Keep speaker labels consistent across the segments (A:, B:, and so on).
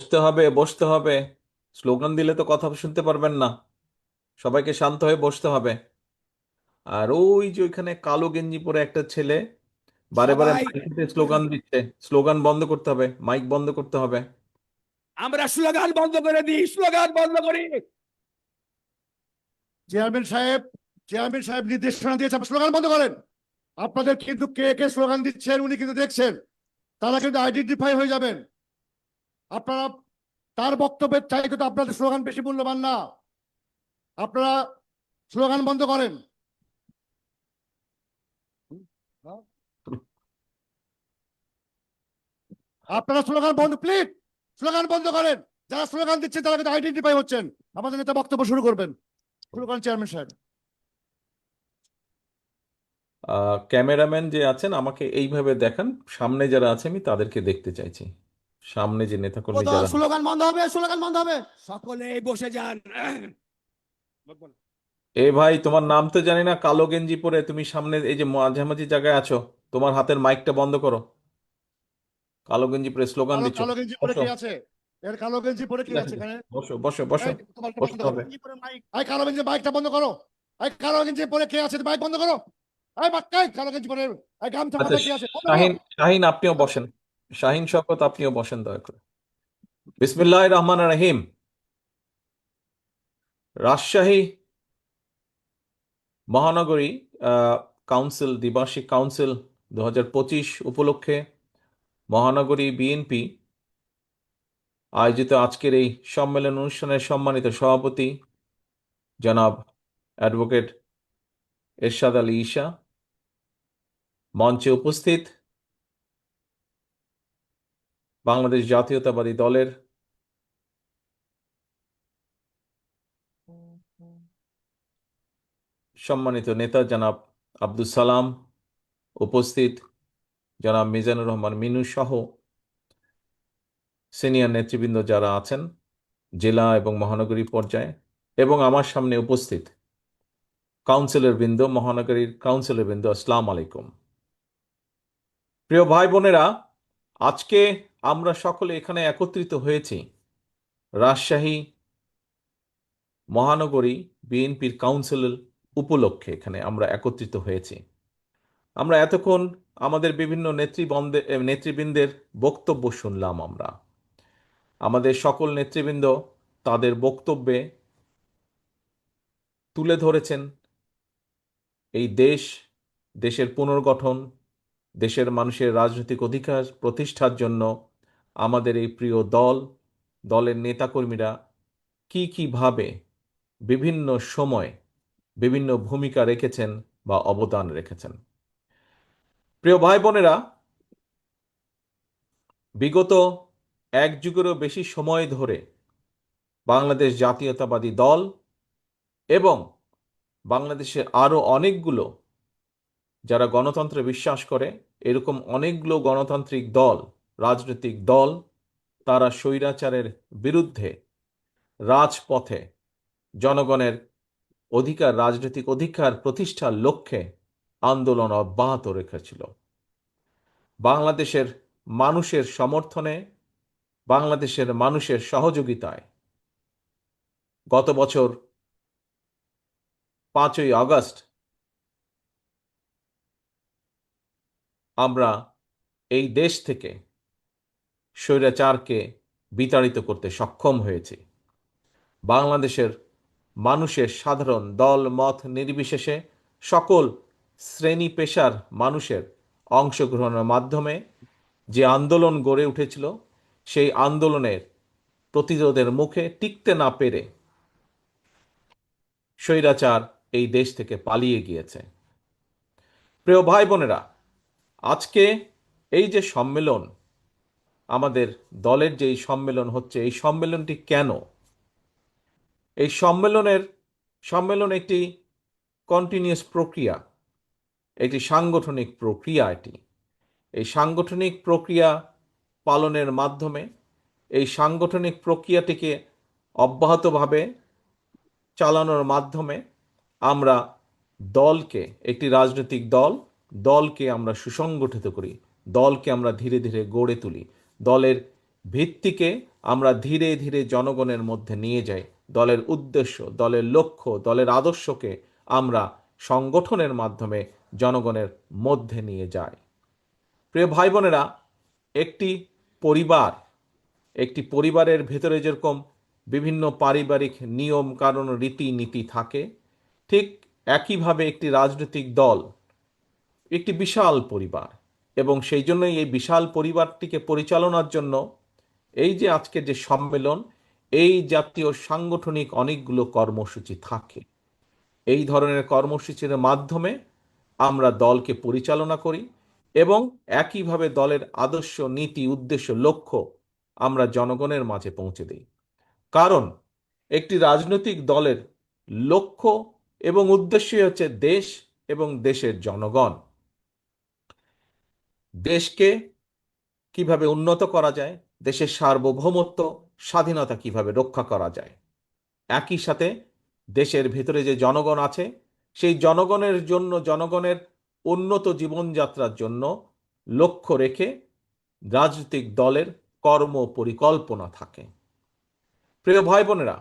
A: বসতে হবে বসতে হবে। স্লোগান দিলে তো কথা শুনতে পারবেন না। সবাইকে শান্ত হয়ে বসতে হবে। আর ওই যে ওইখানে কালো গেঞ্জি পরে একটা ছেলে বারে বারে
B: সবাই
A: মাইকে স্লোগান দিচ্ছে। স্লোগান বন্ধ করতে হবে, মাইক বন্ধ করতে হবে।
B: আমরা স্লোগান বন্ধ করে দিই, স্লোগান বন্ধ করি।
C: চেয়ারম্যান সাহেব চেয়ারম্যান সাহেব নির্দেশনা দিয়েছে, স্লোগান বন্ধ করেন। আপনাদের কিন্তু কে কে স্লোগান দিচ্ছেন উনি কিন্তু দেখছেন, তারা কিন্তু আইডেন্টিফাই হয়ে যাবেন। আপনারা তার বক্তব্যের চাইতে তো আপনাদের স্লোগান বেশি মূল্যবান না। আপনারা স্লোগান বন্ধ করেন। আপনারা স্লোগান বন্ধ, প্লিজ স্লোগান বন্ধ করেন। যারা স্লোগান দিচ্ছেন তারা কিন্তু আইডেন্টিফাই হচ্ছেন। আমাদের নেতা বক্তব্য শুরু করবেন। শুরু করেন চেয়ারম্যান সাহেব।
A: ক্যামেরাম্যান যে আছেন আমাকে এইভাবে দেখান, সামনে যারা আছে আমি তাদেরকে দেখতে চাইছি। সামনে যে নেতাকর্মী
C: কোথাও
A: যারা।
C: স্লোগান বন্ধ হবে, স্লোগান বন্ধ হবে।
B: সকলেই বসে যান।
A: এ ভাই, তোমার নাম তো জানি না, কালো গেঞ্জি পরে তুমি সামনে এই যে মাঝামাঝি জায়গায় আছো, তোমার হাতের মাইকটা বন্ধ করো। কালো গেঞ্জি পরে স্লোগান
C: কালো
A: দিচ্ছ।
C: কালো গেঞ্জি পরে
A: বসো।
C: কে আছে? এর কালো গেঞ্জি পরে
A: ঠিক
C: কে
A: আছে,
C: আছে এখানে?
A: বসো বসো বসো।
C: এই তোমার বন্ধ
A: বসতে
C: করো।
A: হবে।
C: এই কালো গেঞ্জি বাইকটা বন্ধ করো। এই কালো গেঞ্জি পরে কে আছে? বাইক বন্ধ করো। এই বাক্কাই কালো গেঞ্জি পরে, এই গামছা
A: আচ্ছা,
C: মাথায় কে আছে? বন্ধ করো।
A: শাহিন শাহিন আপনিও বসেন। শাহিন শওকত আপনিও বসেন দয়া করে। বিসমিল্লাহির রহমানির রহিম। রাজশাহী মহানগরী কাউন্সিল, দ্বিবার্ষিক কাউন্সিল 2025 উপলক্ষে মহানগরী বিএনপি আয়োজিত আজকের এই সম্মেলন অনুষ্ঠানের সম্মানিত সভাপতি জনাব অ্যাডভোকেট এরশাদ আলী ঈশা, মঞ্চে উপস্থিত বাংলাদেশ জাতীয়তাবাদী দলের সম্মানিত নেতা জনাব আব্দুল সালাম, উপস্থিত জনাব মিজানুর রহমান মিনু সহ সিনিয়র নেতৃবৃন্দ যারা আছেন জেলা এবং মহানগরী পর্যায়ে, এবং আমার সামনে উপস্থিত কাউন্সিলর বৃন্দ, মহানগরীর কাউন্সিলর বৃন্দ, আসসালাম আলাইকুম। প্রিয় ভাই বোনেরা, আজকে আমরা সকলে এখানে একত্রিত হয়েছি রাজশাহী মহানগরী বিএনপির কাউন্সিল উপলক্ষে। এখানে আমরা একত্রিত হয়েছি। আমরা এতক্ষণ আমাদের বিভিন্ন নেতৃবৃন্দের বক্তব্য শুনলাম। আমরা আমাদের সকল নেতৃবৃন্দ তাদের বক্তব্যে তুলে ধরেছেন এই দেশের পুনর্গঠন, দেশের মানুষের রাজনৈতিক অধিকার প্রতিষ্ঠার জন্য আমাদের এই প্রিয় দলের নেতাকর্মীরা কিভাবে বিভিন্ন সময় বিভিন্ন ভূমিকা রেখেছেন বা অবদান রেখেছেন। প্রিয় ভাই বোনেরা, বিগত এক যুগেরও বেশি সময় ধরে বাংলাদেশ জাতীয়তাবাদী দল এবং বাংলাদেশের আরও অনেকগুলো যারা গণতন্ত্রে বিশ্বাস করে, এরকম অনেকগুলো গণতান্ত্রিক দল, রাজনৈতিক দল, তারা স্বৈরাচারের বিরুদ্ধে রাজপথে জনগণের রাজনৈতিক অধিকার প্রতিষ্ঠার লক্ষ্যে আন্দোলন অব্যাহত রেখেছিল। বাংলাদেশের মানুষের সমর্থনে, বাংলাদেশের মানুষের সহযোগিতায় গত বছর 5ই আগস্ট আমরা এই দেশ থেকে স্বৈরাচারকে বিতাড়িত করতে সক্ষম হয়েছি। বাংলাদেশের মানুষের সাধারণ দল মত নির্বিশেষে সকল শ্রেণী পেশার মানুষের অংশগ্রহণের মাধ্যমে যে আন্দোলন গড়ে উঠেছিল, সেই আন্দোলনের প্রতিরোধের মুখে টিকতে না পেরে স্বৈরাচার এই দেশ থেকে পালিয়ে গিয়েছে। প্রিয় ভাই বোনেরা, আজকে এই যে সম্মেলন, আমাদের দলের যে এই সম্মেলন হচ্ছে, এই সম্মেলনটি কেন? এই সম্মেলন একটি কন্টিনিউয়াস প্রক্রিয়া, একটি সাংগঠনিক প্রক্রিয়া। এই সাংগঠনিক প্রক্রিয়া পালনের মাধ্যমে, এই সাংগঠনিক প্রক্রিয়াটিকে অব্যাহতভাবে চালানোর মাধ্যমে আমরা একটি রাজনৈতিক দলকে আমরা সুসংগঠিত করি, দলকে আমরা ধীরে ধীরে গড়ে তুলি, দলের ভিত্তিকে আমরা ধীরে ধীরে জনগণের মধ্যে নিয়ে যাই, দলের উদ্দেশ্য, দলের লক্ষ্য, দলের আদর্শকে আমরা সংগঠনের মাধ্যমে জনগণের মধ্যে নিয়ে যাই। প্রিয় ভাই বোনেরা, একটি পরিবার, একটি পরিবারের ভেতরে যেরকম বিভিন্ন পারিবারিক নিয়ম কানুন রীতিনীতি থাকে, ঠিক একইভাবে একটি রাজনৈতিক দল একটি বিশাল পরিবার, এবং সেই জন্যই এই বিশাল পরিবারটিকে পরিচালনার জন্য এই যে আজকের যে সম্মেলন, এই জাতীয় সাংগঠনিক অনেকগুলো কর্মসূচি থাকে। এই ধরনের কর্মসূচির মাধ্যমে আমরা দলকে পরিচালনা করি এবং একইভাবে দলের আদর্শ, নীতি, উদ্দেশ্য, লক্ষ্য আমরা জনগণের মাঝে পৌঁছে দিই। কারণ একটি রাজনৈতিক দলের লক্ষ্য এবং উদ্দেশ্যই হচ্ছে দেশ এবং দেশের জনগণ। দেশকে কিভাবে উন্নত করা যায়, দেশের সার্বভৌমত্ব, স্বাধীনতা কিভাবে রক্ষা করা যায়, একই সাথে দেশের ভিতরে যে জনগণ আছে সেই জনগণের জন্য, জনগণের উন্নত জীবনযাত্রার জন্য লক্ষ্য রেখে রাজনৈতিক দলের কর্ম পরিকল্পনা থাকে। প্রিয় ভাই বোনেরা,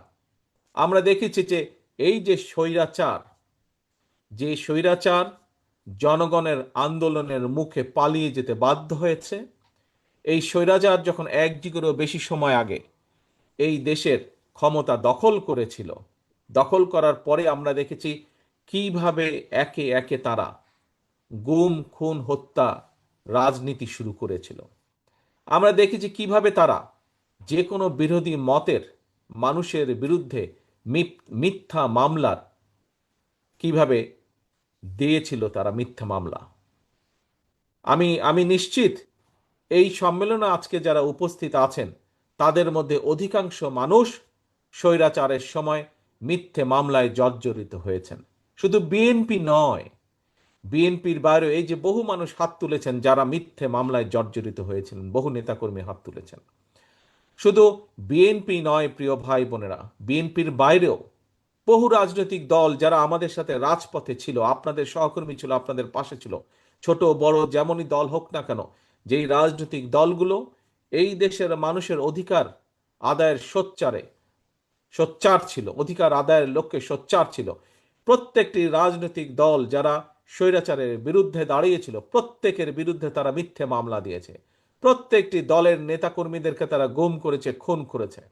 A: আমরা দেখেছি যে এই যে স্বৈরাচার জনগণের আন্দোলনের মুখে পালিয়ে যেতে বাধ্য হয়েছে, এই স্বৈরাচার যখন এক যুগেরও বেশি সময় আগে এই দেশের ক্ষমতা দখল করেছিল, দখল করার পরে আমরা দেখেছি কিভাবে একে একে তারা গুম, খুন, হত্যা রাজনীতি শুরু করেছিল। আমরা দেখেছি কিভাবে তারা যে কোনো বিরোধী মতের মানুষের বিরুদ্ধে মিথ্যা মামলার কিভাবে দিয়েছিল তারা মিথ্যা মামলা। আমি নিশ্চিত এই সম্মেলনে আজকে যারা উপস্থিত আছেন তাদের মধ্যে অধিকাংশ মানুষ স্বৈরাচারের সময় মিথ্যে মামলায় জর্জরিত হয়েছেন। শুধু বিএনপি নয়, বিএনপির বাইরেও এই যে বহু মানুষ হাত তুলেছেন যারা মিথ্যে মামলায় জর্জরিত হয়েছিলেন, বহু নেতাকর্মী হাত তুলেছেন। শুধু বিএনপি নয় প্রিয় ভাই বোনেরা, বিএনপির বাইরেও বহু রাজনৈতিক দল যারা আমাদের সাথে রাজপথে ছিল, আপনাদের সহকর্মী ছিল, আপনাদের পাশে ছিল, ছোট বড় যেমনই দল হোক না কেন, যেই রাজনৈতিক দলগুলো এই দেশের মানুষের অধিকার আদায়ের সোচ্চার ছিল, অধিকার আদায়ের লক্ষ্যে সোচ্চার ছিল, প্রত্যেকটি রাজনৈতিক দল যারা স্বৈরাচারের বিরুদ্ধে দাঁড়িয়েছিল প্রত্যেকের বিরুদ্ধে তারা মিথ্যে মামলা দিয়েছে। প্রত্যেকটি দলের নেতাকর্মীদেরকে তারা গুম করেছে, খুন করেছে।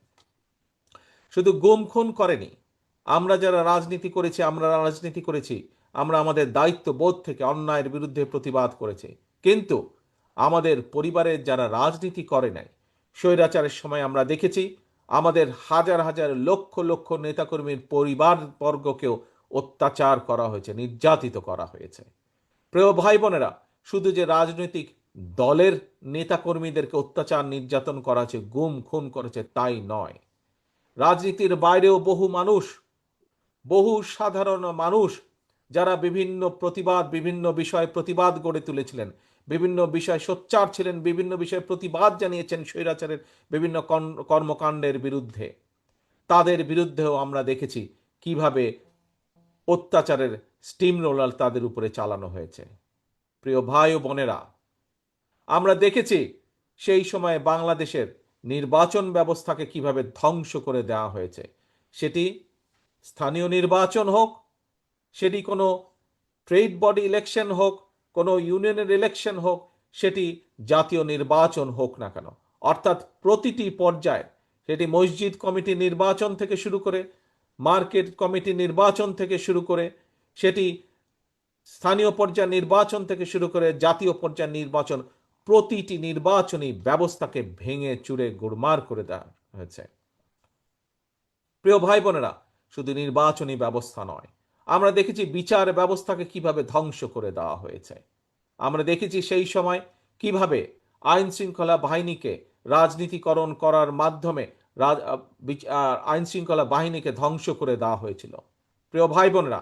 A: শুধু গুম খুন করেনি, আমরা যারা রাজনীতি করেছি, আমরা আমাদের দায়িত্ব বোধ থেকে অন্যায়ের বিরুদ্ধে প্রতিবাদ করেছি। কিন্তু আমাদের পরিবারের যারা রাজনীতি করে নাই, স্বৈরাচারের সময় আমরা দেখেছি আমাদের হাজার হাজার লক্ষ লক্ষ নেতাকর্মীর পরিবার বর্গকেও অত্যাচার করা হয়েছে, নির্যাতিত করা হয়েছে। প্রিয় ভাই বোনেরা, শুধু যে রাজনৈতিক দলের নেতাকর্মীদেরকে অত্যাচার নির্যাতন করা হয়েছে, গুম খুন করেছে তাই নয়, রাজনীতির বাইরেও বহু সাধারণ মানুষ যারা বিভিন্ন বিষয়ে প্রতিবাদ গড়ে তুলেছিলেন, বিভিন্ন বিষয়ে সোচ্চার ছিলেন, বিভিন্ন বিষয়ে প্রতিবাদ জানিয়েছেন স্বৈরাচারের বিভিন্ন কর্মকাণ্ডের বিরুদ্ধে, তাদের বিরুদ্ধেও আমরা দেখেছি কিভাবে অত্যাচারের স্টিম রোলার তাদের উপরে চালানো হয়েছে। প্রিয় ভাই ও বোনেরা, আমরা দেখেছি সেই সময় বাংলাদেশের নির্বাচন ব্যবস্থাকে কিভাবে ধ্বংস করে দেওয়া হয়েছে। সেটি স্থানীয় নির্বাচন হোক, সেটি কোনো ট্রেড বডি ইলেকশন হোক, কোনো ইউনিয়নের ইলেকশন হোক, সেটি জাতীয় নির্বাচন হোক না কেন, অর্থাৎ প্রতিটি পর্যায়ে, সেটি মসজিদ কমিটি নির্বাচন থেকে শুরু করে, মার্কেট কমিটি নির্বাচন থেকে শুরু করে, সেটি স্থানীয় পর্যায়ে নির্বাচন থেকে শুরু করে জাতীয় পর্যায়ে নির্বাচন, প্রতিটি নির্বাচনী ব্যবস্থাকে ভেঙে চুরে গোড়মার করে দেওয়া হয়েছে। প্রিয় ভাই বোনেরা, শুধু নির্বাচনী ব্যবস্থা নয়, আমরা দেখেছি বিচার ব্যবস্থাকে কিভাবে ধ্বংস করে দেওয়া হয়েছে। আমরা দেখেছি সেই সময় কিভাবে আইন শৃঙ্খলা বাহিনীকে রাজনীতিকরণ করার মাধ্যমে আইন শৃঙ্খলা বাহিনীকে ধ্বংস করে দেওয়া হয়েছিল। প্রিয় ভাই বোনেরা,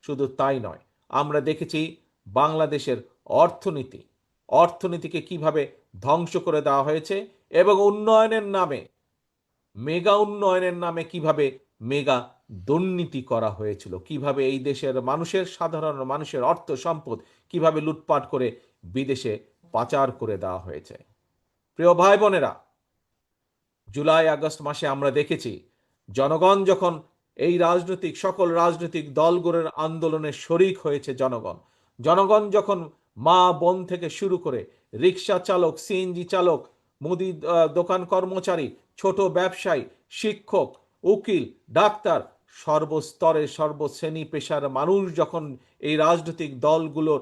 A: শুধু তাই নয়, আমরা দেখেছি বাংলাদেশের অর্থনীতিকে কিভাবে ধ্বংস করে দেওয়া হয়েছে এবং মেগা উন্নয়নের নামে কিভাবে মেগা দুর্নীতি করা হয়েছিল, কিভাবে এই দেশের সাধারণ মানুষের অর্থ সম্পদ কিভাবে লুটপাট করে বিদেশে পাচার করে দেওয়া হয়েছে। প্রিয় ভাই বোনেরা, জুলাই আগস্ট মাসে আমরা দেখেছি জনগণ যখন এই সকল রাজনৈতিক দলগুলোর আন্দোলনে শরিক হয়েছে, জনগণ যখন মা বোন থেকে শুরু করে রিক্সা চালক, সিএনজি চালক, মুদি দোকান কর্মচারী, ছোট ব্যবসায়ী, শিক্ষক, উকিল, ডাক্তার, সর্বস্তরের সর্বশ্রেণী পেশার মানুষ যখন এই রাজনৈতিক দলগুলোর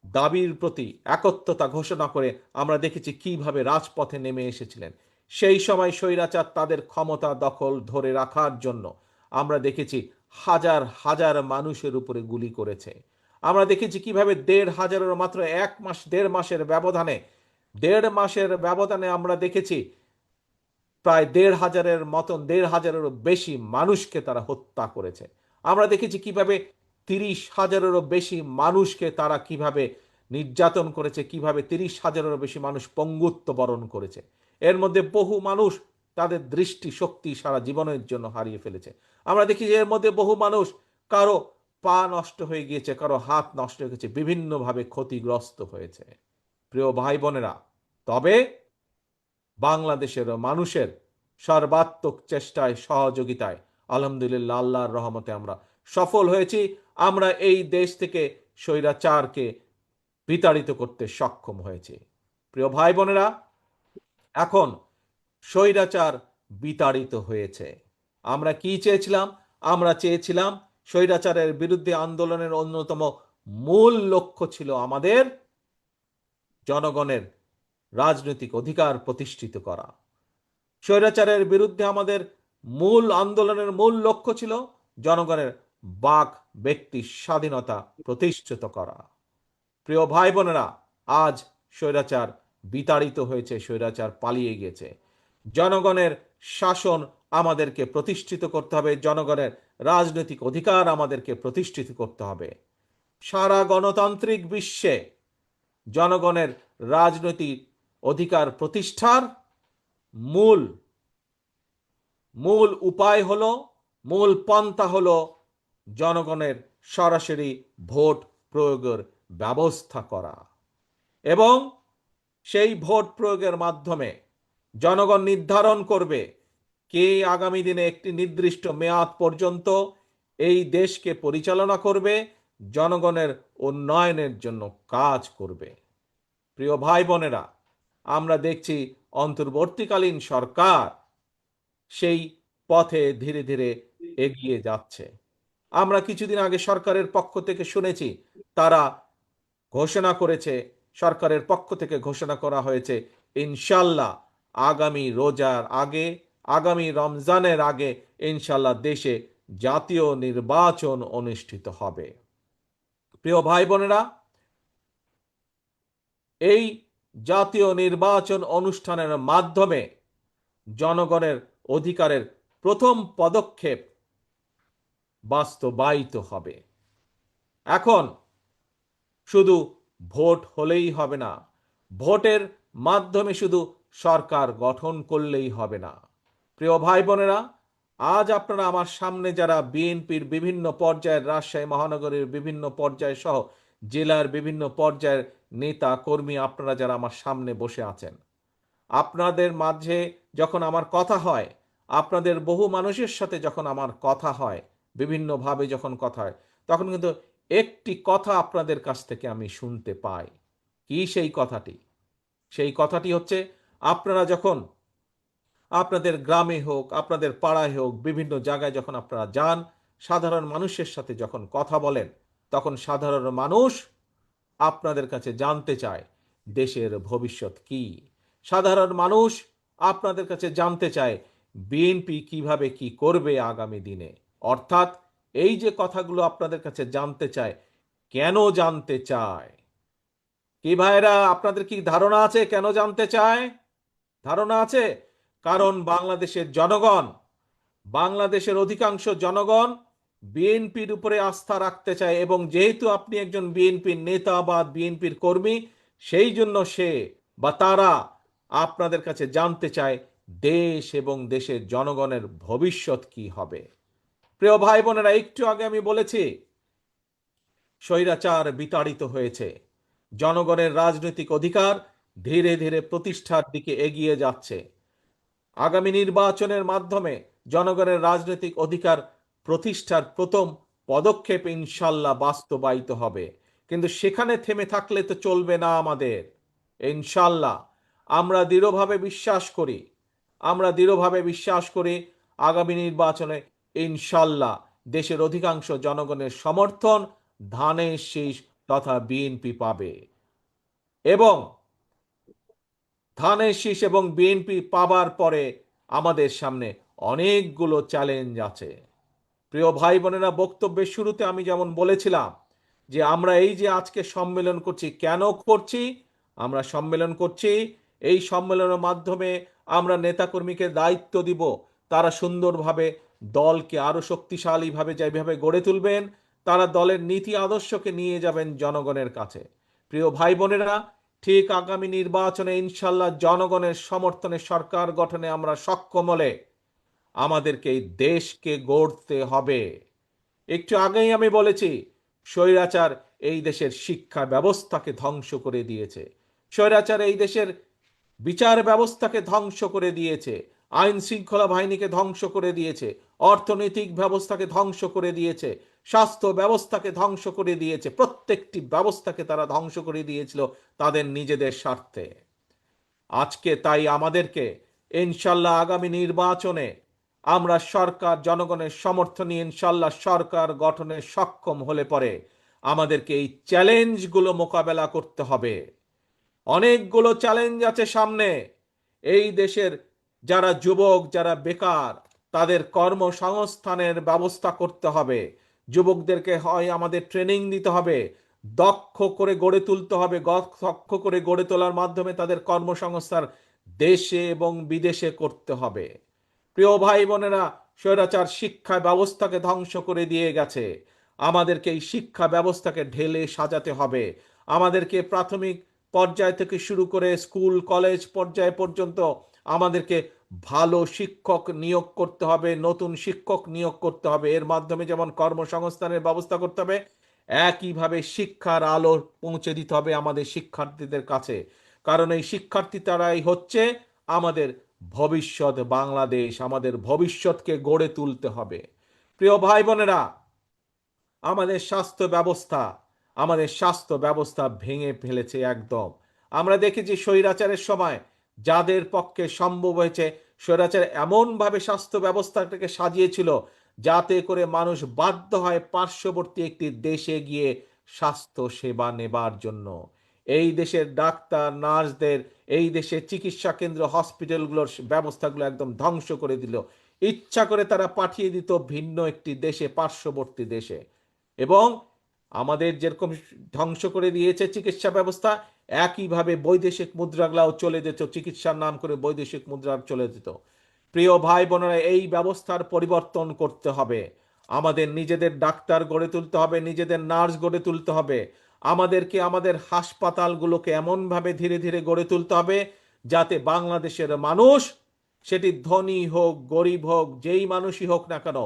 A: দাবির প্রতি একত্রতা ঘোষণা করে আমরা দেখেছি কিভাবে রাজপথে নেমে এসেছিলেন। সেই সময় স্বৈরাচার তাদের ক্ষমতা দখল ধরে রাখার জন্য আমরা দেখেছি হাজার হাজার মানুষের উপরে গুলি করেছে। আমরা দেখেছি কিভাবে ১,৫০০-এর মাত্র ১ মাস ১.৫ মাসের ব্যবধানে আমরা দেখেছি প্রায় ১,৫০০-১,৫০০-এরও বেশি মানুষকে তারা হত্যা করেছে। আমরা দেখেছি কিভাবে ৩০,০০০-এরও বেশি মানুষকে তারা কিভাবে নির্যাতন করেছে, কিভাবে ৩০,০০০-এরও বেশি মানুষ পঙ্গুত্ব বরণ করেছে। এর মধ্যে বহু মানুষ তাদের দৃষ্টি শক্তি সারা জীবনের জন্য হারিয়ে ফেলেছে। আমরা দেখি যে এর মধ্যে বহু মানুষ, কারো পা নষ্ট হয়ে গিয়েছে, কারো হাত নষ্ট হয়ে গেছে, বিভিন্নভাবে ক্ষতিগ্রস্ত হয়েছে। প্রিয় ভাই বোনেরা, তবে বাংলাদেশের মানুষের সর্বাত্মক চেষ্টায়, সহযোগিতায় আলহামদুলিল্লাহ আল্লাহর রহমতে আমরা সফল হয়েছি। আমরা এই দেশ থেকে স্বৈরাচারকে বিতাড়িত করতে সক্ষম হয়েছি। প্রিয় ভাই বোনেরা, এখন স্বৈরাচার বিতাড়িত হয়েছে। আমরা কি চেয়েছিলাম? আমরা চেয়েছিলাম স্বৈরাচারের বিরুদ্ধে আন্দোলনের অন্যতম মূল লক্ষ্য ছিল আমাদের জনগণের রাজনৈতিক অধিকার প্রতিষ্ঠিত করা। স্বৈরাচারের বিরুদ্ধে আমাদের আন্দোলনের মূল লক্ষ্য ছিল জনগণের বাক ব্যক্তি স্বাধীনতা প্রতিষ্ঠিত করা। প্রিয় ভাই বোনেরা, আজ স্বৈরাচার বিতাড়িত হয়েছে, স্বৈরাচার পালিয়ে গেছে। জনগণের শাসন আমাদেরকে প্রতিষ্ঠিত করতে হবে, জনগণের রাজনৈতিক অধিকার আমাদেরকে প্রতিষ্ঠিত করতে হবে। সারা গণতান্ত্রিক বিশ্বে জনগণের রাজনৈতিক অধিকার প্রতিষ্ঠার মূল উপায় হলো, মূল পন্থা হলো জনগণের সরাসরি ভোট প্রয়োগের ব্যবস্থা করা। এবং সেই ভোট প্রয়োগের মাধ্যমে জনগণ নির্ধারণ করবে কে আগামী দিনে একটি নির্দিষ্ট মেয়াদ পর্যন্ত এই দেশকে পরিচালনা করবে, জনগণের উন্নয়নের জন্য কাজ করবে। প্রিয় ভাই বোনেরা, আমরা দেখছি অন্তর্বর্তীকালীন সরকার সেই পথে ধীরে ধীরে এগিয়ে যাচ্ছে। আমরা কিছুদিন আগে সরকারের পক্ষ থেকে শুনেছি, তারা ঘোষণা করেছে, সরকারের পক্ষ থেকে ঘোষণা করা হয়েছে ইনশাল্লাহ আগামী রমজানের আগে ইনশাল্লাহ দেশে জাতীয় নির্বাচন অনুষ্ঠিত হবে। প্রিয় ভাই বোনেরা, এই জাতীয় নির্বাচন অনুষ্ঠানের মাধ্যমে জনগণের অধিকারের প্রথম পদক্ষেপ বাস্তবায়িত হবে। এখন শুধু ভোট হলেই হবে না, ভোটের মাধ্যমে শুধু সরকার গঠন করলেই হবে না। প্রিয় ভাই বোনেরা, আজ আপনারা আমার সামনে যারা বিএনপির বিভিন্ন পর্যায়ের, রাজশাহী মহানগরীর বিভিন্ন পর্যায় সহ জেলার বিভিন্ন পর্যায়ের নেতা কর্মী, আপনারা যারা আমার সামনে বসে আছেন, আপনাদের মাঝে যখন আমার কথা হয়, আপনাদের বহু মানুষের সাথে যখন আমার কথা হয়, বিভিন্নভাবে যখন কথা হয়, তখন কিন্তু একটি কথা আপনাদের কাছ থেকে আমি শুনতে পাই। কি সেই কথাটি? সেই কথাটি হচ্ছে, আপনারা যখন আপনাদের গ্রামে হোক, আপনাদের পাড়ায় হোক, বিভিন্ন জায়গায় যখন আপনারা যান, সাধারণ মানুষের সাথে যখন কথা বলেন, তখন সাধারণ মানুষ আপনাদের কাছে জানতে চায় দেশের ভবিষ্যৎ কি। সাধারণ মানুষ আপনাদের কাছে জানতে চায় বিএনপি কিভাবে কি করবে আগামী দিনে। অর্থাৎ এই যে কথাগুলো আপনাদের কাছে জানতে চায়, কেন জানতে চায়? কি ভাইরা, আপনাদের কি ধারণা আছে কেন জানতে চায়? ধারণা আছে? কারণ বাংলাদেশের অধিকাংশ জনগণ বিএনপির উপরে আস্থা রাখতে চায়, এবং যেহেতু আপনি একজন বিএনপির নেতা বা বিএনপির কর্মী, সেই জন্য তারা আপনাদের কাছে জানতে চায় দেশ এবং দেশের জনগণের ভবিষ্যৎ কি হবে। প্রিয় ভাই বোনেরা, একটু আগে আমি বলেছি স্বৈরাচার বিতাড়িত হয়েছে, জনগণের রাজনৈতিক অধিকার ধীরে ধীরে প্রতিষ্ঠার দিকে এগিয়ে যাচ্ছে। আগামী নির্বাচনের মাধ্যমে জনগণের রাজনৈতিক অধিকার প্রতিষ্ঠার প্রথম পদক্ষেপ ইনশাল্লাহ বাস্তবায়িত হবে। কিন্তু সেখানে থেমে থাকলে তো চলবে না আমাদের। ইনশাল্লাহ আমরা দৃঢ়ভাবে বিশ্বাস করি, আগামী নির্বাচনে ইনশাল্লাহ দেশের অধিকাংশ জনগণের সমর্থন ধানের শীষ তথা বিএনপি পাবে। এবং ধানের শীষ এবং বিএনপি পাবার পরে আমাদের সামনে অনেকগুলো চ্যালেঞ্জ আছে। প্রিয় ভাই বোনেরা, বক্তব্যের শুরুতে আমি যেমন বলেছিলাম যে আমরা এই যে আজকে সম্মেলন করছি, কেন করছি? আমরা সম্মেলন করছি, এই সম্মেলনের মাধ্যমে আমরা নেতাকর্মীকে দায়িত্ব দিব, তারা সুন্দরভাবে দলকে আরো শক্তিশালীভাবে যেভাবে গড়ে তুলবেন, তারা দলের নীতি আদর্শকে নিয়ে যাবেন জনগণের কাছে। প্রিয় ভাই বোনেরা, ঠিক আগামী নির্বাচনে ইনশাল্লাহ জনগণের সমর্থনে সরকার গঠনে আমরা সক্ষম হলে আমাদেরকে এই দেশকে গড়তে হবে। একটু আগেই আমি বলেছি, স্বৈরাচার এই দেশের শিক্ষা ব্যবস্থাকে ধ্বংস করে দিয়েছে, স্বৈরাচার এই দেশের বিচার ব্যবস্থাকে ধ্বংস করে দিয়েছে, আইন শৃঙ্খলা বাহিনীকে ধ্বংস করে দিয়েছে, অর্থনৈতিক ব্যবস্থাকে ধ্বংস করে দিয়েছে, স্বাস্থ্য ব্যবস্থাকে ধ্বংস করে দিয়েছে। প্রত্যেকটি ব্যবস্থাকে তারা ধ্বংস করে দিয়েছিল তাদের নিজেদের স্বার্থে। আজকে তাই আমাদেরকে ইনশাল্লাহ আগামী নির্বাচনে আমরা সরকার জনগণের সমর্থন নিয়ে ইনশাল্লাহ সরকার গঠনে সক্ষম হলে পরে আমাদেরকে এই চ্যালেঞ্জগুলো মোকাবেলা করতে হবে। অনেকগুলো চ্যালেঞ্জ আছে সামনে। এই দেশের যারা যুবক, যারা বেকার, তাদের কর্মসংস্থানের ব্যবস্থা করতে হবে। যুবকদেরকে হয় আমাদের ট্রেনিং দিতে হবে, দক্ষ করে গড়ে তুলতে হবে। দক্ষ করে গড়ে তোলার মাধ্যমে তাদের কর্মসংস্থান দেশে এবং বিদেশে করতে হবে। প্রিয় ভাই বোনেরা, স্বৈরাচার শিক্ষা ব্যবস্থাকে ধ্বংস করে দিয়ে গেছে। আমাদেরকে এই শিক্ষা ব্যবস্থাকে ঢেলে সাজাতে হবে। আমাদেরকে প্রাথমিক পর্যায় থেকে শুরু করে স্কুল কলেজ পর্যায় পর্যন্ত আমাদেরকে ভালো শিক্ষক নিয়োগ করতে হবে, নতুন শিক্ষক নিয়োগ করতে হবে। এর মাধ্যমে যেমন কর্মসংস্থানের ব্যবস্থা করতে হবে, একইভাবে শিক্ষার আলো পৌঁছে দিতে হবে আমাদের শিক্ষার্থীদের কাছে। কারণ এই শিক্ষার্থী তারাই হচ্ছে আমাদের ভবিষ্যৎ বাংলাদেশ, আমাদের ভবিষ্যৎকে গড়ে তুলতে হবে। প্রিয় ভাই বোনেরা, আমাদের স্বাস্থ্য ব্যবস্থা ভেঙে ফেলেছে একদম। আমরা দেখেছি স্বৈরাচারের সময় যাদের পক্ষে সম্ভব হয়েছে, স্বৈরাচার এমনভাবে স্বাস্থ্য ব্যবস্থাটাকে সাজিয়েছিল যাতে করে মানুষ বাধ্য হয় পার্শ্ববর্তী একটি দেশে গিয়ে স্বাস্থ্য সেবা নেবার জন্য। এই দেশের ডাক্তার নার্সদের, এই দেশের চিকিৎসা কেন্দ্র হসপিটালগুলোর ব্যবস্থাগুলো একদম ধ্বংস করে দিল। ইচ্ছা করে তারা পাঠিয়ে দিত ভিন্ন একটি দেশে, পার্শ্ববর্তী দেশে। এবং আমাদের যেরকম ধ্বংস করে দিয়েছে চিকিৎসা ব্যবস্থা, একইভাবে বৈদেশিক মুদ্রাগুলাও চলে যেত, চিকিৎসার নাম করে বৈদেশিক মুদ্রা চলে যেত। প্রিয় ভাই বোনেরা, এই ব্যবস্থার পরিবর্তন করতে হবে। আমাদের নিজেদের ডাক্তার গড়ে তুলতে হবে, নিজেদের নার্স গড়ে তুলতে হবে। আমাদেরকে আমাদের হাসপাতালগুলোকে এমনভাবে ধীরে ধীরে গড়ে তুলতে হবে যাতে বাংলাদেশের মানুষ, সেটি ধনী হোক গরিব হোক, যেই মানুষই হোক না কেন,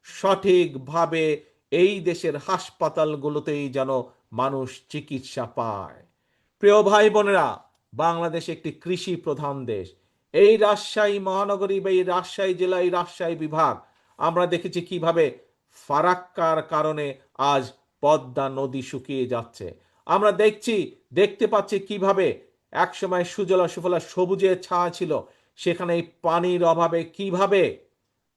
A: সঠিকভাবে এই দেশের হাসপাতালগুলোতেই যেন মানুষ চিকিৎসা পায়। প্রিয় ভাই বোনেরা, বাংলাদেশ একটি কৃষি প্রধান দেশ। এই রাজশাহী মহানগরী বা এই রাজশাহী জেলা, এই রাজশাহী বিভাগ, আমরা দেখেছি কিভাবে ফারাক্কার কারণে আজ পদ্মা নদী শুকিয়ে যাচ্ছে। আমরা দেখতে পাচ্ছি কিভাবে একসময় সুজলা সুফলা সবুজের ছায়া ছিল, সেখানে এই পানির অভাবে কিভাবে,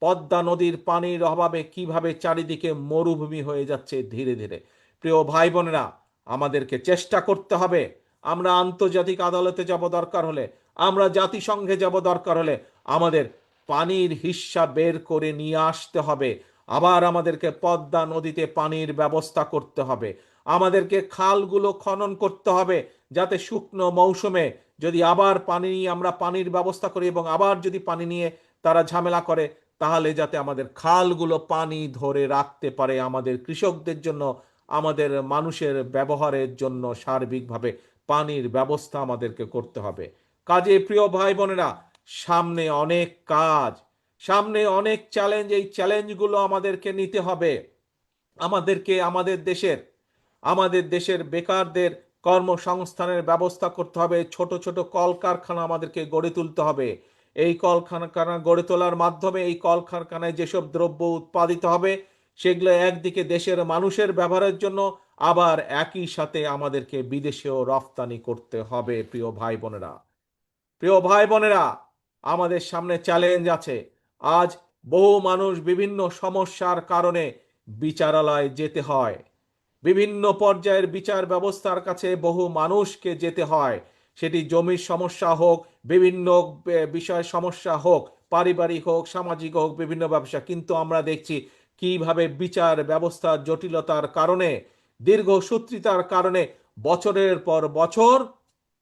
A: পদ্মা নদীর পানির অভাবে কিভাবে চারিদিকে মরুভূমি হয়ে যাচ্ছে ধীরে ধীরে। প্রিয় ভাই বোনেরা, আমাদেরকে চেষ্টা করতে হবে। আমরা আন্তর্জাতিক আদালতে যাব দরকার হলে, আমরা জাতিসংঘে যাব দরকার হলে, আমাদের পানির হিস্যা বের করে নিয়ে আসতে হবে। আবার আমাদেরকে পদ্মা নদীতে পানির ব্যবস্থা করতে হবে। আমাদেরকে খালগুলো খনন করতে হবে যাতে শুকনো মৌসুমে যদি আবার পানি নিয়ে আমরা পানির ব্যবস্থা করি এবং আবার যদি পানি নিয়ে তারা ঝামেলা করে, তাহলে যাতে আমাদের খালগুলো পানি ধরে রাখতে পারে আমাদের কৃষকদের জন্য, আমাদের মানুষের ব্যবহারের জন্য সার্বিকভাবে পানির ব্যবস্থা আমাদেরকে করতে হবে। কাজে প্রিয় ভাই বোনেরা, সামনে অনেক কাজ, সামনে অনেক চ্যালেঞ্জ। এই চ্যালেঞ্জগুলো আমাদেরকে নিতে হবে। আমাদেরকে আমাদের দেশের বেকারদের কর্মসংস্থানের ব্যবস্থা করতে হবে। ছোট ছোট কলকারখানা আমাদেরকে গড়ে তুলতে হবে। এই কলকারখানা গড়ে তোলার মাধ্যমে এই কলকারখানায় যেসব দ্রব্য উৎপাদিত হবে সেগুলো একদিকে দেশের মানুষের ব্যবহারের জন্য, আবার একই সাথে আমাদেরকে বিদেশেও রফতানি করতে হবে। প্রিয় ভাই বোনেরা, প্রিয় ভাই বোনেরা, আমাদের সামনে চ্যালেঞ্জ আছে। আজ বহু মানুষ বিভিন্ন সমস্যার কারণে বিচারালয়ে যেতে হয়, বিভিন্ন পর্যায়ের বিচার ব্যবস্থার কাছে বহু মানুষকে যেতে হয়, সেটি জমির সমস্যা হোক, বিভিন্ন বিষয় সমস্যা হোক, পারিবারিক হোক, সামাজিক হোক, বিভিন্ন ব্যবসা। কিন্তু আমরা দেখছি কিভাবে বিচার ব্যবস্থার জটিলতার কারণে, দীর্ঘসূত্রিতার কারণে বছরের পর বছর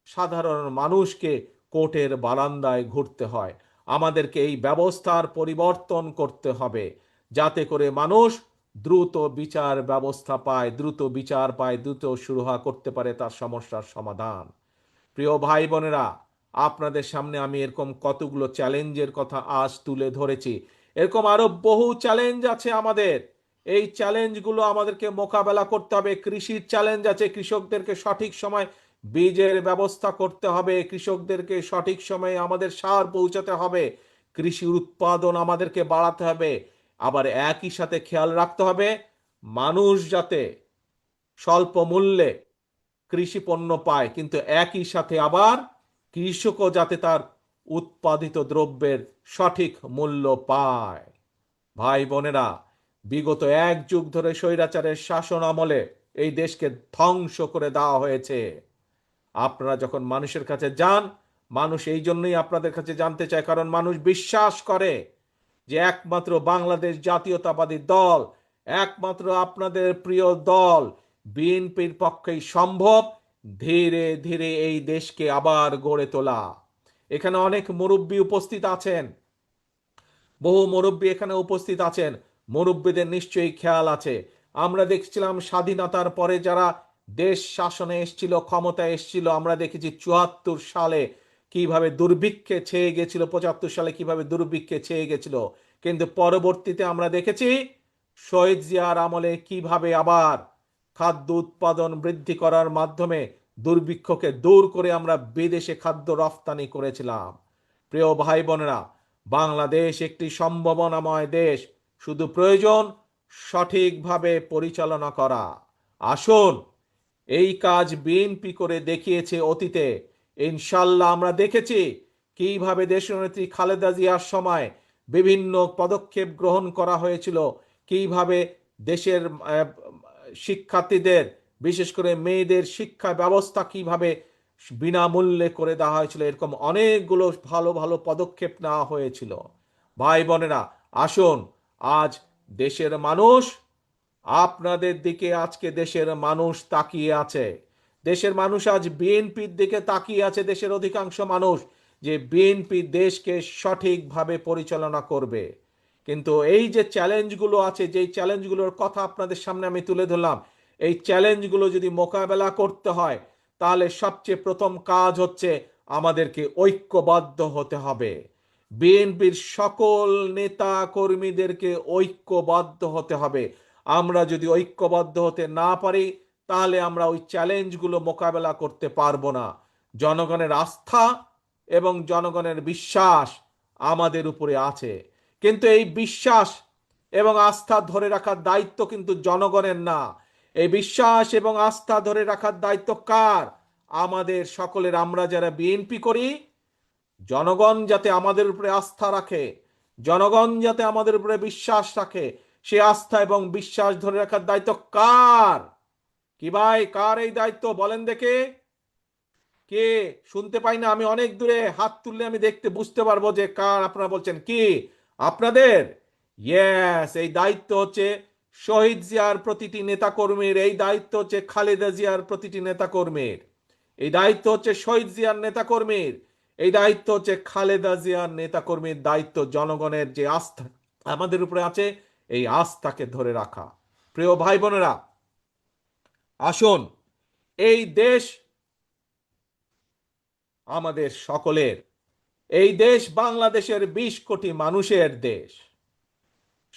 A: সাধারণ মানুষকে কোর্টের বারান্দায় ঘুরতে হয়। আমাদেরকে এই ব্যবস্থার পরিবর্তন করতে হবে, যাতে করে মানুষ দ্রুত বিচার ব্যবস্থা পায়, দ্রুত বিচার পায়, দ্রুত সুরাহা করতে পারে তার সমস্যার সমাধান। প্রিয় ভাই বোনেরা, আপনাদের সামনে আমি এরকম কতগুলো চ্যালেঞ্জের কথা আজ তুলে ধরেছি। এরকম আরো বহু চ্যালেঞ্জ আছে আমাদের। এই চ্যালেঞ্জগুলো আমাদেরকে মোকাবেলা করতে হবে। কৃষির চ্যালেঞ্জ আছে, কৃষকদেরকে সঠিক সময় বীজের ব্যবস্থা করতে হবে, কৃষকদেরকে সঠিক সময়ে আমাদের সার পৌঁছাতে হবে, কৃষি উৎপাদন আমাদেরকে বাড়াতে হবে। আবার একই সাথে খেয়াল রাখতে হবে মানুষ যাতে স্বল্প মূল্যে কৃষি পণ্য পায়, কিন্তু একই সাথে আবার কৃষকও যাতে তার উৎপাদিত দ্রব্যের সঠিক মূল্য পায়। ভাই বোনেরা, বিগত এক যুগ ধরে স্বৈরাচারের শাসন আমলে এই দেশকে ধ্বংস করে দেওয়া হয়েছে। আপনারা যখন মানুষের কাছে যান, মানুষ এই জন্যই আপনাদের কাছে জানতে চায়, কারণ মানুষ বিশ্বাস করে যে একমাত্র বাংলাদেশ জাতীয়তাবাদী দল, একমাত্র আপনাদের প্রিয় দল বিএনপির পক্ষেই সম্ভব ধীরে ধীরে এই দেশকে আবার গড়ে তোলা। এখানে অনেক মুরব্বী উপস্থিত আছেন, বহু মুরব্বী এখানে উপস্থিত আছেন। মুরব্বীদের নিশ্চয়ই খেয়াল আছে, আমরা দেখছিলাম স্বাধীনতার পরে যারা দেশ শাসনে এসেছিল, ক্ষমতায় এসেছিল, আমরা দেখেছি ৭৪ সালে কিভাবে দুর্ভিক্ষে ছেয়ে গেছিল, ৭৫ সালে কিভাবে দুর্ভিক্ষে ছেয়ে গেছিল। কিন্তু পরবর্তীতে আমরা দেখেছি শহীদ জিয়ার আমলে কিভাবে আবার খাদ্য উৎপাদন বৃদ্ধি করার মাধ্যমে দুর্ভিক্ষকে দূর করে আমরা বিদেশে খাদ্য রফতানি করেছিলাম। প্রিয় ভাই বোনেরা, বাংলাদেশ একটি সম্ভাবনাময় দেশ, শুধু প্রয়োজন সঠিকভাবে পরিচালনা করা। আসুন, এই কাজ বিএনপি করে দেখিয়েছে অতীতে। ইনশাল্লাহ আমরা দেখেছি কিভাবে দেশনেত্রী খালেদা জিয়ার সময় বিভিন্ন পদক্ষেপ গ্রহণ করা হয়েছিল, কিভাবে দেশের শিক্ষার্থীদের, বিশেষ করে মেয়েদের শিক্ষা ব্যবস্থা কিভাবে বিনামূল্যে করে দেওয়া হয়েছিল। এরকম অনেকগুলো ভালো ভালো পদক্ষেপ নেওয়া হয়েছিল। ভাই বোনেরা, আসুন, আজ দেশের মানুষ আপনাদের দিকে, আজকে দেশের মানুষ তাকিয়ে আছে। দেশের মানুষ আজ বিএনপির দিকে তাকিয়ে আছে, দেশের অধিকাংশ মানুষ, যে বিএনপি দেশকে সঠিকভাবে পরিচালনা করবে। কিন্তু এই যে চ্যালেঞ্জগুলো আছে, যেই চ্যালেঞ্জগুলোর কথা আপনাদের সামনে আমি তুলে ধরলাম, এই চ্যালেঞ্জগুলো যদি মোকাবেলা করতে হয়, তাহলে সবচেয়ে প্রথম কাজ হচ্ছে আমাদেরকে ঐক্যবদ্ধ হতে হবে। বিএনপির সকল নেতা কর্মীদেরকে ঐক্যবদ্ধ হতে হবে। আমরা যদি ঐক্যবদ্ধ হতে না পারি, তাহলে আমরা ওই চ্যালেঞ্জগুলো মোকাবেলা করতে পারবো না। জনগণের আস্থা এবং জনগণের বিশ্বাস আমাদের উপরে আছে, কিন্তু এই বিশ্বাস এবং আস্থা ধরে রাখার দায়িত্ব কিন্তু জনগণের না। এই বিশ্বাস এবং আস্থা ধরে রাখার দায়িত্ব কার? আমাদের সকলের। আমরা যারা বিএনপি করি, জনগণ যাতে আমাদের উপরে আস্থা রাখে, জনগণ যাতে আমাদের উপরে বিশ্বাস রাখে, সে আস্থা এবং বিশ্বাস ধরে রাখার দায়িত্ব কার? কি ভাই, কার এই দায়িত্ব বলেন দেখে? কে? শুনতে পাই না, আমি অনেক দূরে, হাত তুললে আমি দেখতে বুঝতে পারবো যে কার। আপনারা বলছেন কি আপনাদের? ইয়েস, এই দায়িত্ব হচ্ছে শহীদ জিয়ার প্রতিটি নেতাকর্মীর, এই দায়িত্ব হচ্ছে খালেদা জিয়ার প্রতিটি নেতাকর্মীর, এই দায়িত্ব হচ্ছে শহীদ জিয়ার নেতাকর্মীর, এই দায়িত্ব হচ্ছে খালেদা জিয়ার নেতাকর্মীর। দায়িত্ব জনগণের যে আস্থা আমাদের উপরে আছে, এই আস্থাকে ধরে রাখা। প্রিয় ভাই বোনেরা, আসুন, এই দেশ আমাদের সকলের, এই দেশ বাংলাদেশের ২০ কোটি মানুষের দেশ।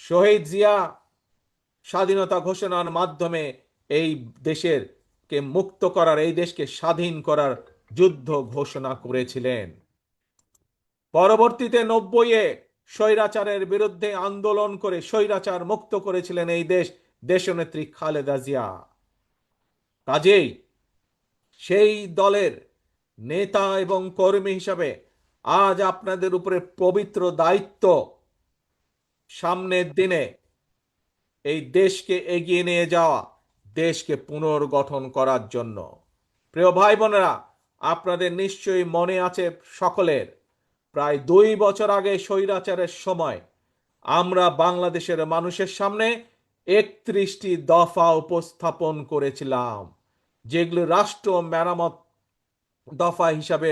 A: শহীদ জিয়া স্বাধীনতা ঘোষণার মাধ্যমে এই দেশের কে মুক্ত করার, এই দেশকে স্বাধীন করার যুদ্ধ ঘোষণা করেছিলেন। পরবর্তীতে 90-এ স্বৈরাচারের বিরুদ্ধে আন্দোলন করে স্বৈরাচার মুক্ত করেছিলেন এই দেশ দেশনেত্রী খালেদা জিয়া। কাজেই সেই দলের নেতা এবং কর্মী হিসাবে আজ আপনাদের উপরে পবিত্র দায়িত্ব, সামনের দিনে এই দেশকে এগিয়ে নিয়ে যাওয়া, দেশকে পুনর্গঠন করার জন্য। প্রিয় ভাই বোনেরা, আপনাদের নিশ্চয়ই মনে আছে সকলের, প্রায় 2 বছর আগে স্বৈরাচারের সময় আমরা বাংলাদেশের মানুষের সামনে 31টি দফা উপস্থাপন করেছিলাম, যেগুলো রাষ্ট্র মেরামত দফা হিসাবে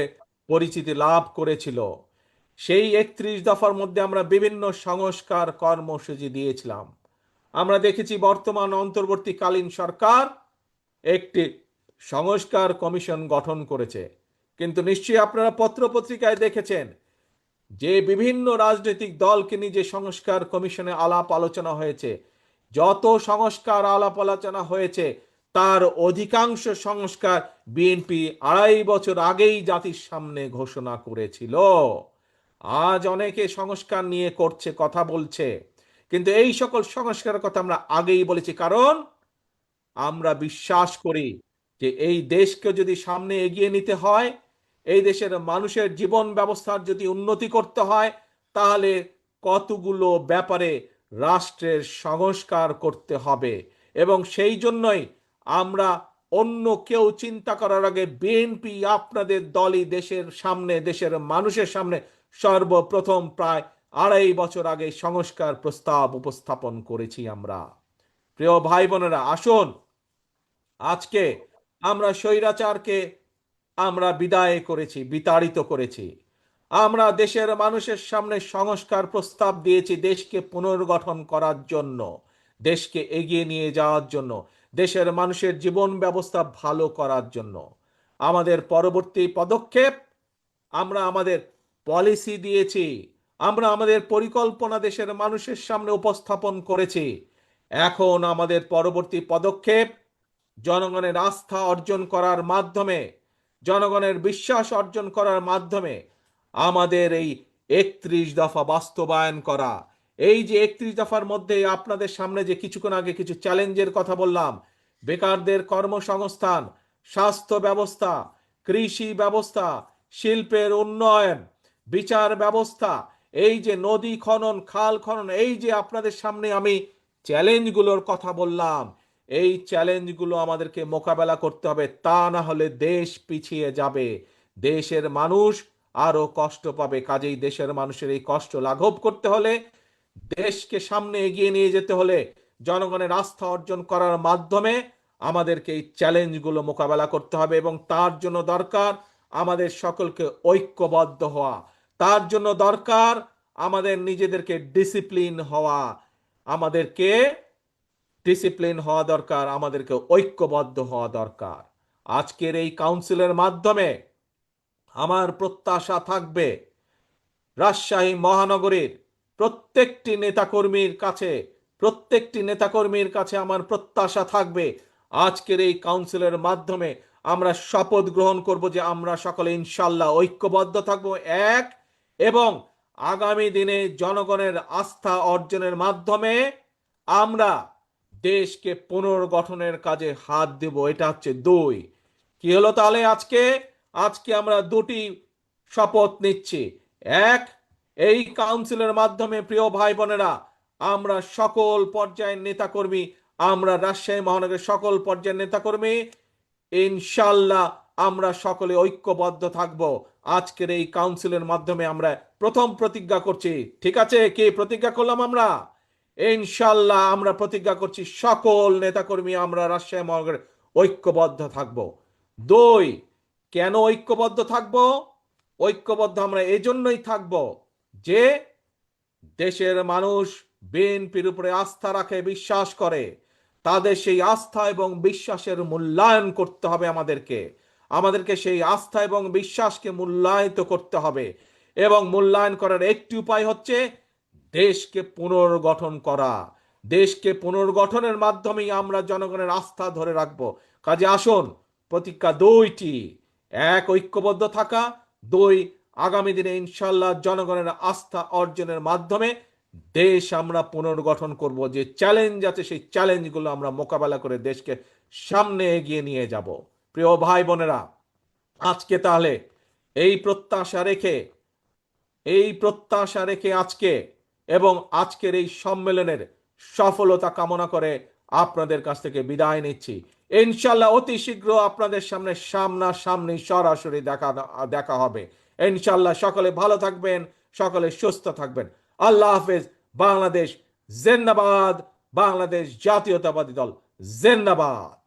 A: পরিচিতি লাভ করেছিল। সেই 31 দফার মধ্যে আমরা বিভিন্ন সংস্কার কর্মসূচি দিয়েছিলাম। আমরা দেখেছি বর্তমান অন্তর্বর্তীকালীন সরকার একটি সংস্কার কমিশন গঠন করেছে, কিন্তু নিশ্চয়ই আপনারা পত্রপত্রিকায় দেখেছেন যে বিভিন্ন রাজনৈতিক দলকে নিয়ে যে সংস্কার কমিশনে আলাপ আলোচনা হয়েছে, যত সংস্কার আলাপ আলোচনা হয়েছে তার অধিকাংশ সংস্কার বিএনপি 2.5 বছর আগেই জাতির সামনে ঘোষণা করেছিল। আজ অনেকে সংস্কার নিয়ে করছে, কথা বলছে, কিন্তু এই সকল সংস্কারের কথা আমরা আগেই বলেছি, কারণ আমরা বিশ্বাস করি যে এই দেশকে যদি সামনে এগিয়ে নিতে হয়, এই দেশের মানুষের জীবন ব্যবস্থার যদি উন্নতি করতে হয়, তাহলে কতগুলো ব্যাপারে রাষ্ট্রের সংস্কার করতে হবে। এবং সেই জন্যই আমরা অন্য কেউ চিন্তা করার আগে বিএনপি আপনাদের দলই দেশের সামনে, দেশের মানুষের সামনে সর্বপ্রথম প্রায় 2.5 বছর আগে সংস্কার প্রস্তাব উপস্থাপন করেছি আমরা। প্রিয় ভাই বোনেরা, আসুন আজকে আমরা স্বৈরাচারকে আমরা বিদায় করেছি, বিতাড়িত করেছি। আমরা দেশের মানুষের সামনে সংস্কার প্রস্তাব দিয়েছি দেশকে পুনর্গঠন করার জন্য, দেশকে এগিয়ে নিয়ে যাওয়ার জন্য, দেশের মানুষের জীবন ব্যবস্থা ভালো করার জন্য। আমাদের পরবর্তী পদক্ষেপ, আমরা আমাদের পলিসি দিয়েছি, আমরা আমাদের পরিকল্পনা দেশের মানুষের সামনে উপস্থাপন করেছি। এখন আমাদের পরবর্তী পদক্ষেপ জনগণের আস্থা অর্জন করার মাধ্যমে, জনগণের বিশ্বাস অর্জন করার মাধ্যমে আমাদের এই 31 দফা বাস্তবায়ন করা। এই যে 31 দফার মধ্যে আপনাদের সামনে যে কিছুক্ষণ আগে কিছু চ্যালেঞ্জের কথা বললাম, বেকারদের কর্মসংস্থান, স্বাস্থ্য ব্যবস্থা, কৃষি ব্যবস্থা, শিল্পের উন্নয়ন, বিচার ব্যবস্থা, এই যে নদী খনন, খাল খনন, এই যে আপনাদের সামনে আমি চ্যালেঞ্জগুলোর কথা বললাম, এই চ্যালেঞ্জগুলো আমাদেরকে মোকাবেলা করতে হবে, তা না হলে দেশ পিছিয়ে যাবে, দেশের মানুষ আরো কষ্ট পাবে। কাজেই দেশের মানুষের এই কষ্ট লাঘব করতে হলে, দেশকে সামনে এগিয়ে নিয়ে যেতে হলে, জনগণের আস্থা অর্জন করার মাধ্যমে আমাদেরকে এই চ্যালেঞ্জগুলো মোকাবেলা করতে হবে। এবং তার জন্য দরকার আমাদের সকলকে ঐক্যবদ্ধ হওয়া, তার জন্য দরকার আমাদের নিজেদেরকে ডিসিপ্লিন হওয়া, আমাদেরকে ডিসিপ্লিন হওয়া দরকার, আমাদেরকে ঐক্যবদ্ধ হওয়া দরকার। আজকের এই কাউন্সিলের মাধ্যমে আমার প্রত্যাশা থাকবে রাজশাহী মহানগরীর প্রত্যেকটি নেতাকর্মীর কাছে আমার প্রত্যাশা থাকবে, আজকের এই কাউন্সিলের মাধ্যমে আমরা শপথ গ্রহণ করব যে আমরা সকলে ইনশাল্লাহ ঐক্যবদ্ধ থাকব, এক, এবং আগামী দিনে জনগণের আস্থা অর্জনের মাধ্যমে আমরা দেশকে পুনর্গঠনের কাজে হাত দেব। এটা হচ্ছে 2। কি হলো তাহলে? আজকে আমরা 2টি শপথ নিচ্ছি। এক, এই কাউন্সিলের মাধ্যমে প্রিয় ভাই বোনেরা, আমরা সকল পর্যায়ের নেতাকর্মী, আমরা রাজশাহী মহানগরের সকল পর্যায়ের নেতাকর্মী ইনশাল্লাহ আমরা সকলে ঐক্যবদ্ধ থাকব। আজকের এই কাউন্সিলের মাধ্যমে আমরা প্রথম প্রতিজ্ঞা করছি, ঠিক আছে? কি প্রতিজ্ঞা করলাম আমরা? ইনশাল্লাহ আমরা প্রতিজ্ঞা করছি সকল নেতাকর্মী আমরা রাজশাহী মহানগরে ঐক্যবদ্ধ থাকব। 2, কেন ঐক্যবদ্ধ থাকব? ঐক্যবদ্ধ আমরা এজন্যই থাকব যে দেশের মানুষ বিএনপির উপরে আস্থা রাখে, বিশ্বাস করে। তাদের সেই আস্থা এবং বিশ্বাসের মূল্যায়ন করতে হবে আমাদেরকে সেই আস্থা এবং বিশ্বাসকে মূল্যায়িত করতে হবে। এবং মূল্যায়ন করার একটি উপায় হচ্ছে দেশকে পুনর্গঠন করা। দেশকে পুনর্গঠনের মাধ্যমেই আমরা জনগণের আস্থা ধরে রাখবো। কাজে আসুন, প্রতিজ্ঞা 2টি, 1, ঐক্যবদ্ধ থাকা, 2, আগামী দিনে ইনশাল্লাহ জনগণের আস্থা অর্জনের মাধ্যমে দেশ আমরা পুনর্গঠন করব। যে চ্যালেঞ্জ আছে সেই চ্যালেঞ্জগুলো আমরা মোকাবেলা করে দেশকে সামনে এগিয়ে নিয়ে যাব। প্রিয় ভাই বোনেরা, আজকে তাহলে এই প্রত্যাশা রেখে আজকে এবং আজকের এই সম্মেলনের সফলতা কামনা করে আপনাদের কাছ থেকে বিদায় নিচ্ছি। ইনশাল্লাহ অতি শীঘ্র আপনাদের সামনে সামনাসামনি সরাসরি দেখা হবে ইনশাল্লাহ। সকলে ভালো থাকবেন, সকলে সুস্থ থাকবেন। আল্লাহ হাফেজ। বাংলাদেশ জিন্দাবাদ। বাংলাদেশ জাতীয়তাবাদী দল জিন্দাবাদ।